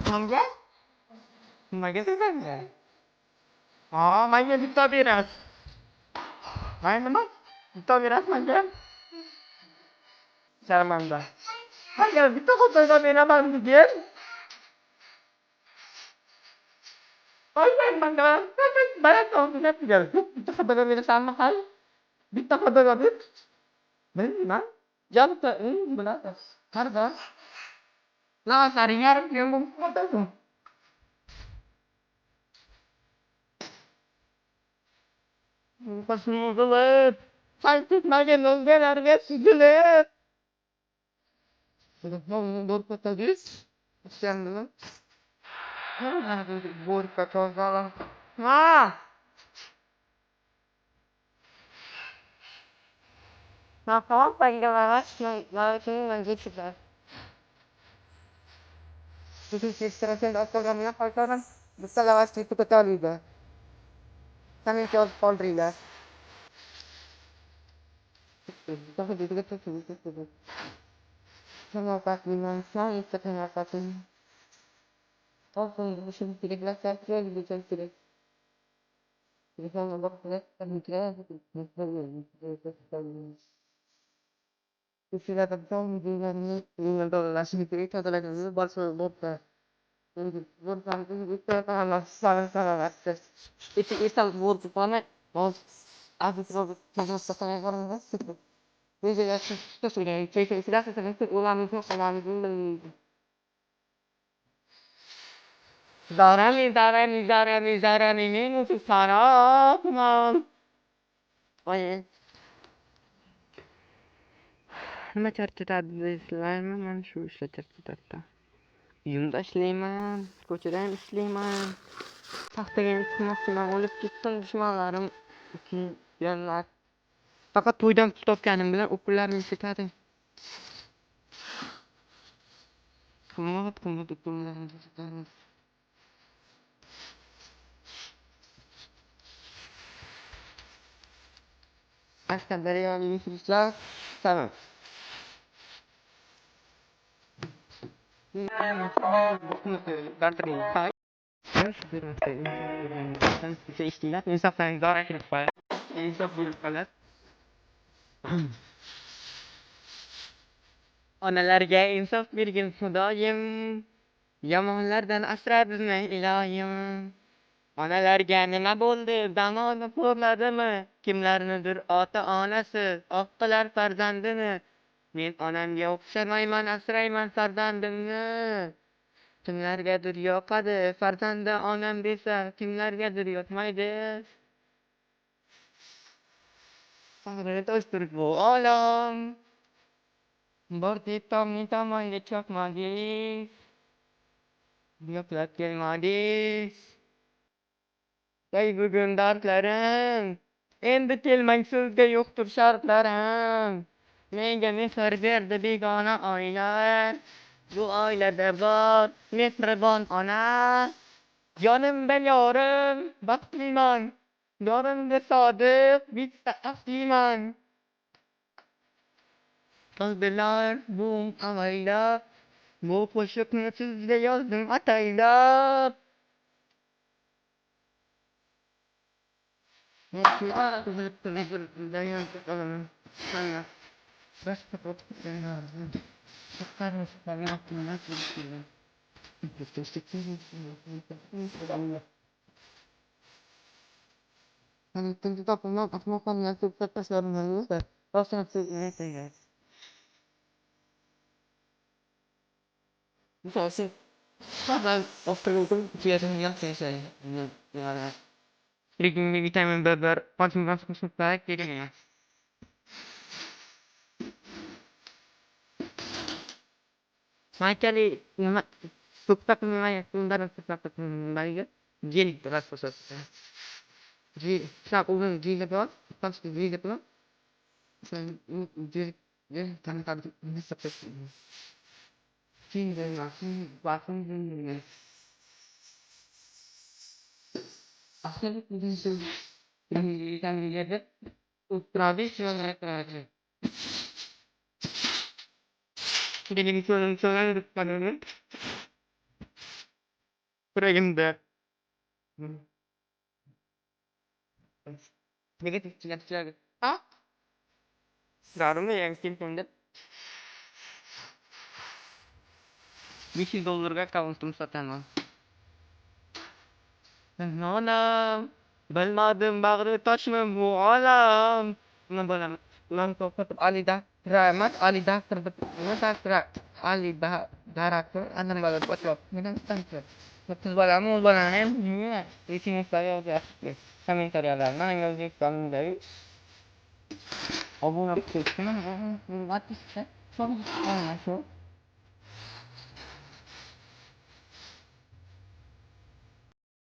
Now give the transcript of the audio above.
Nimaga? Nimaga deganda? Menga bitta berasiz. Men nima? Bitta berasiz menga? Sharmanda. Menga bitta xotinga beraman degin. Menga baland oldiga tugal. Bitta xotinga berasanmi hali? Bitta xotinga ber. Nima? Yarımta bilan. Qarda. Lavasaring yarim kilo bo'lib Başımızı sen tutmagen özgelerge süzülür. Dur patagis. Sen Bor kakazalan. Ha! Tamam panggilan langsung kita. Itu istirahat atau kami apa kan? Bisa lewat situ ke Taliban. Kami coba polri lah. Tapi itu kita sama pas bilang saya terkena satu. Oh, musim tidak lancar dia bisa tidak. Bisa ngomong tidak kerja Istilah tentang dengan relasi itu adalah bahasa bodoh. Bukan itu adalah salah itu isal bodoh mana? Mau aku kalau sekarang orang itu. Jadi itu sudah itu ulang itu ulang. Darani ini musuh sana, teman. Oh ya. Nima charchatadi deysizlarmi? Mana shu ishlar charchatadi. Uyimda ishlayman, ko'chada ham ishlayman. Paxtaga ham chiqmoqchiman, o'lib ketsin dushmanlarim uchun yanlar. Faqat to'ydan pul topganim bilan o'qularimni ketadi. Qimmat o'qularimni Qashqadaryolik muxlislar salom. Onalarga insof bergin Xudoyim, yomonlardan asra bizni iloyim. Onalarga nima bo'ldi? Zamoni xo'rladimi? Kimlarnidir ota-onasi oq qilar farzandini. Men onamga o'xshamayman, asrayman farzandimni. Kimlargadir yoqadi farzanda onam desa, kimlargadir yoqmaydi. To'stir bu olam. Bor deb tomonga chopmadingiz. Yo'qlab kelmadingiz. Ey bugun dardlarim, endi kelmang sizga yo'qdir shartlarim. Menga mehr berdi begona oila, bu oilada bor mehribon ona. Yonimda yorim, baxtliman, yorimga sodiq, bitta ahliman. Qildilar bu avaylab, bu qo'shiqni sizga yozdim ataylab. Kita pernah melakukan aktivitas dalam hal ini, proses ini guys. Bisa sih, karena waktu itu biasanya saya Living vitamin burger, konsumsi baik jadi ya. Macam ni, nama suka nama sundaran suka baik ya. Jadi berat proses. Jadi saya ulang jadi apa? Pas jadi apa? Saya jadi tanpa ini seperti ini. Jadi masih pasang ini. Asalnya ini kami lihat tradisional aja. Jadi tradisional pada ini Kurang negatif negatif ah Garmi yang kimsindir $500 kavantum sataman. Anam bilmadim bag'ri toshmi bu olam. Nima bo'laman? Ulan to'xtatib Alida rahmat Alida kirdi. Nima takra Alida daraktor anam bola o'tib. Nima tanchi? Kız balami o'z balani ham nima? Esimizda yo'q. Kommentariyalar mana yozib qolinglar. Obuna bo'lishni, nima deysiz? So'ng ana shu